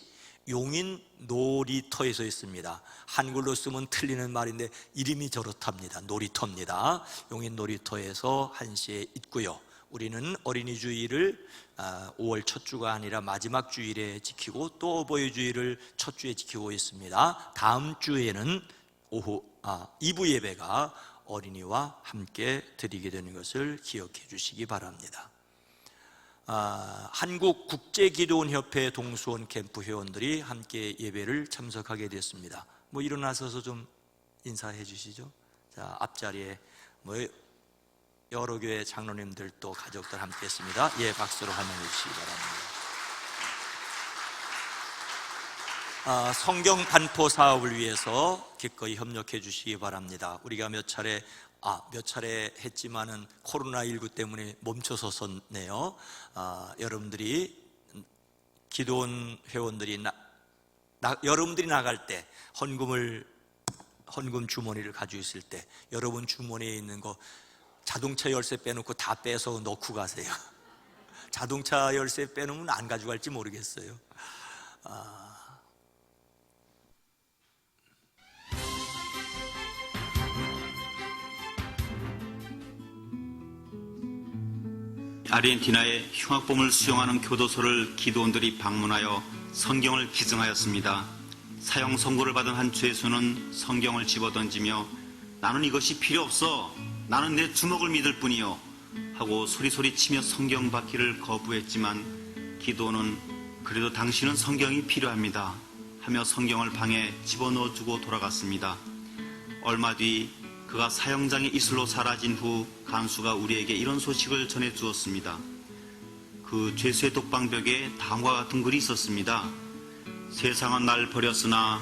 용인 놀이터에서 있습니다. 한글로 쓰면 틀리는 말인데 이름이 저렇답니다. 놀이터입니다. 용인 놀이터에서 1시에 있고요. 우리는 어린이 주일을 5월 첫 주가 아니라 마지막 주일에 지키고 또 어버이 주일을 첫 주에 지키고 있습니다. 다음 주에는 오후 2부 예배가 어린이와 함께 드리게 되는 것을 기억해 주시기 바랍니다. 한국국제기도원협회 동수원 캠프 회원들이 함께 예배를 참석하게 됐습니다. 일어나서서 좀 인사해 주시죠. 자, 앞자리에 여러 교회 장로님들 또 가족들 함께 했습니다. 예, 박수로 환영해 주시기 바랍니다. 성경 반포 사업을 위해서 기꺼이 협력해 주시기 바랍니다. 우리가 몇 차례 했지만은 코로나19 때문에 멈춰섰네요. 여러분들이 기도원 회원들이 여러분들이 나갈 때 헌금 주머니를 가지고 있을 때 여러분 주머니에 있는 거 자동차 열쇠 빼놓고 다 빼서 넣고 가세요. 자동차 열쇠 빼놓으면 안 가져갈지 모르겠어요. 아르헨티나의 흉악범을 수용하는 교도소를 기도원들이 방문하여 성경을 기증하였습니다. 사형 선고를 받은 한 죄수는 성경을 집어던지며 나는 이것이 필요 없어. 나는 내 주먹을 믿을 뿐이요 하고 소리치며 성경 받기를 거부했지만 기도원은 그래도 당신은 성경이 필요합니다 하며 성경을 방에 집어넣어주고 돌아갔습니다. 얼마 뒤 그가 사형장의 이슬로 사라진 후 간수가 우리에게 이런 소식을 전해주었습니다. 그 죄수의 독방벽에 다음과 같은 글이 있었습니다. 세상은 날 버렸으나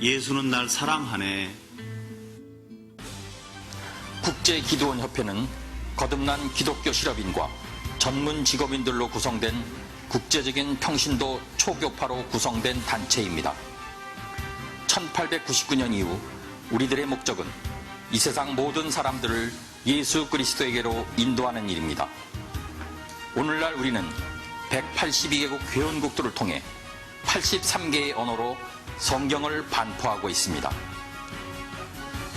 예수는 날 사랑하네. 국제기도원협회는 거듭난 기독교 실업인과 전문 직업인들로 구성된 국제적인 평신도 초교파로 구성된 단체입니다. 1899년 이후 우리들의 목적은 이 세상 모든 사람들을 예수 그리스도에게로 인도하는 일입니다. 오늘날 우리는 182개국 회원국들을 통해 83개의 언어로 성경을 반포하고 있습니다.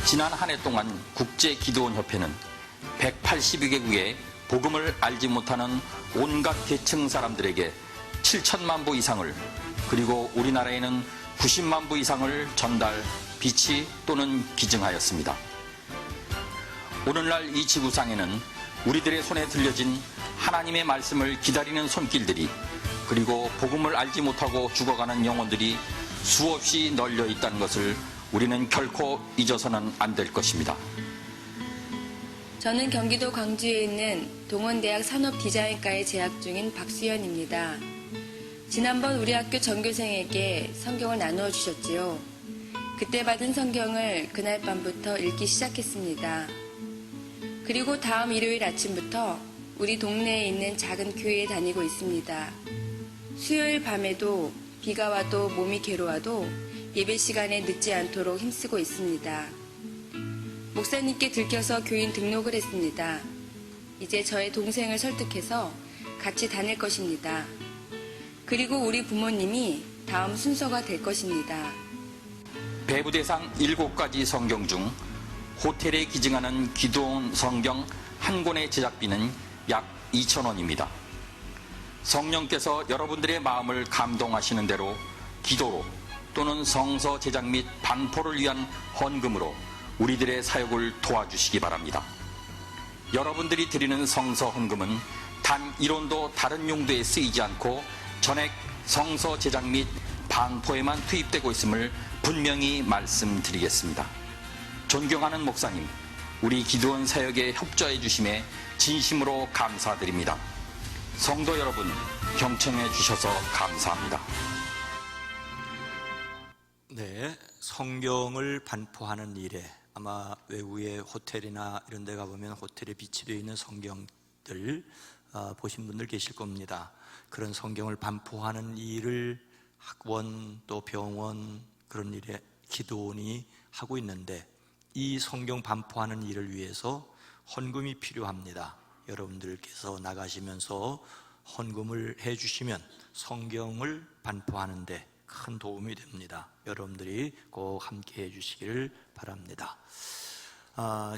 지난 한 해 동안 국제기도원협회는 182개국의 복음을 알지 못하는 온갖 계층 사람들에게 7천만 부 이상을, 그리고 우리나라에는 90만 부 이상을 전달, 비치 또는 기증하였습니다. 오늘날 이 지구상에는 우리들의 손에 들려진 하나님의 말씀을 기다리는 손길들이, 그리고 복음을 알지 못하고 죽어가는 영혼들이 수없이 널려 있다는 것을 우리는 결코 잊어서는 안 될 것입니다. 저는 경기도 광주에 있는 동원대학 산업디자인과에 재학 중인 박수연입니다. 지난번 우리 학교 전교생에게 성경을 나누어 주셨지요. 그때 받은 성경을 그날 밤부터 읽기 시작했습니다. 그리고 다음 일요일 아침부터 우리 동네에 있는 작은 교회에 다니고 있습니다. 수요일 밤에도 비가 와도 몸이 괴로워도 예배 시간에 늦지 않도록 힘쓰고 있습니다. 목사님께 들켜서 교인 등록을 했습니다. 이제 저의 동생을 설득해서 같이 다닐 것입니다. 그리고 우리 부모님이 다음 순서가 될 것입니다. 배부 대상 7가지 성경 중 호텔에 기증하는 기도원 성경 한 권의 제작비는 약 2,000원입니다. 성령께서 여러분들의 마음을 감동하시는 대로 기도로 또는 성서 제작 및 반포를 위한 헌금으로 우리들의 사역을 도와주시기 바랍니다. 여러분들이 드리는 성서 헌금은 단 1원도 다른 용도에 쓰이지 않고 전액 성서 제작 및 반포에만 투입되고 있음을 분명히 말씀드리겠습니다. 존경하는 목사님, 우리 기도원 사역에 협조해 주심에 진심으로 감사드립니다. 성도 여러분, 경청해 주셔서 감사합니다. 네, 성경을 반포하는 일에 아마 외국의 호텔이나 이런 데 가보면 호텔에 비치되어 있는 성경들 보신 분들 계실 겁니다. 그런 성경을 반포하는 일을 학원 또 병원 그런 일에 기도원이 하고 있는데 이 성경 반포하는 일을 위해서 헌금이 필요합니다. 여러분들께서 나가시면서 헌금을 해주시면 성경을 반포하는데 큰 도움이 됩니다. 여러분들이 꼭 함께 해주시기를 바랍니다.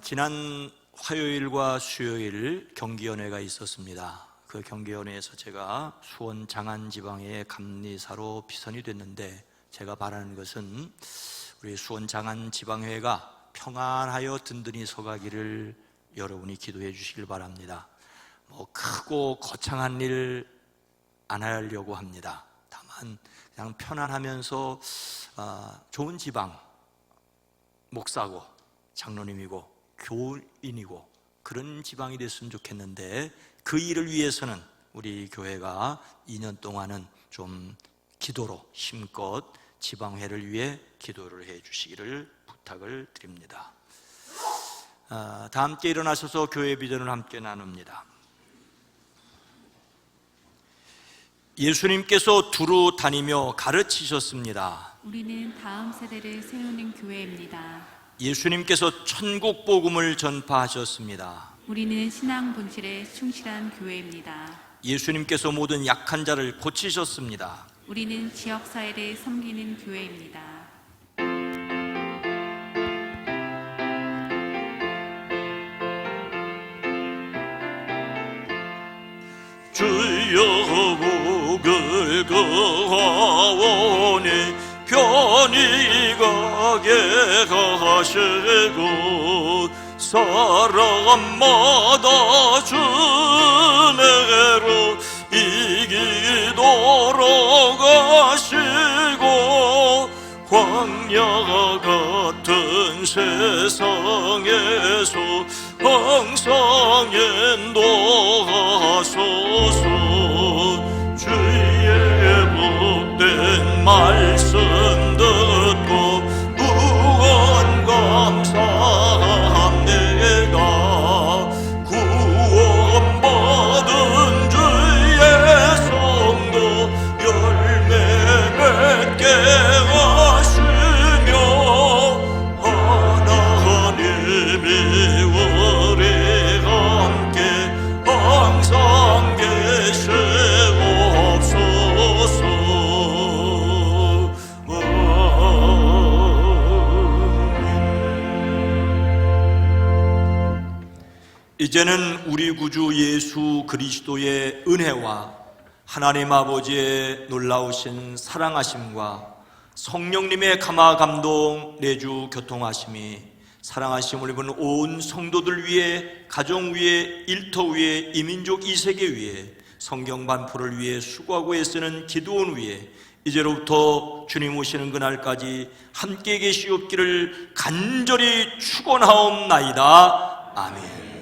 지난 화요일과 수요일 경기연회가 있었습니다. 그 경기연회에서 제가 수원 장안지방의 감리사로 비선이 됐는데 제가 바라는 것은 우리 수원 장안지방회가 평안하여 든든히 서가기를 여러분이 기도해 주시길 바랍니다. 뭐 크고 거창한 일 안 하려고 합니다. 다만 그냥 편안하면서 좋은 지방 목사고 장로님이고 교인이고 그런 지방이 됐으면 좋겠는데 그 일을 위해서는 우리 교회가 2년 동안은 좀 기도로 힘껏 지방회를 위해 기도를 해 주시기를 부탁을 드립니다. 다 함께 일어나셔서 교회 비전을 함께 나눕니다. 예수님께서 두루 다니며 가르치셨습니다. 우리는 다음 세대를 세우는 교회입니다. 예수님께서 천국 복음을 전파하셨습니다. 우리는 신앙 본질에 충실한 교회입니다. 예수님께서 모든 약한 자를 고치셨습니다. 우리는 지역 사회를 섬기는 교회입니다. 주여 복을 거하오니 편히 가게 하시고 사람마다 주내로 이기도록 하시고 광야 같은 세상에서 항상 인도하소서. 주의 복된 말씀 듣고 무한 감사합니다. 구원받은 주의 성도 열매 맺게 하시며 하나님이 우리 함께 항상 계시옵소서. 이제는 우리 구주 예수 그리스도의 은혜와 하나님 아버지의 놀라우신 사랑하심과 성령님의 감화 감동 내주 교통하심이 사랑하심을 입은 온 성도들 위해 가정 위해 일터 위해 이민족 이세계 위해 성경 반포를 위해 수고하고 애쓰는 기도원 위해 이제로부터 주님 오시는 그날까지 함께 계시옵기를 간절히 축원하옵나이다. 아멘.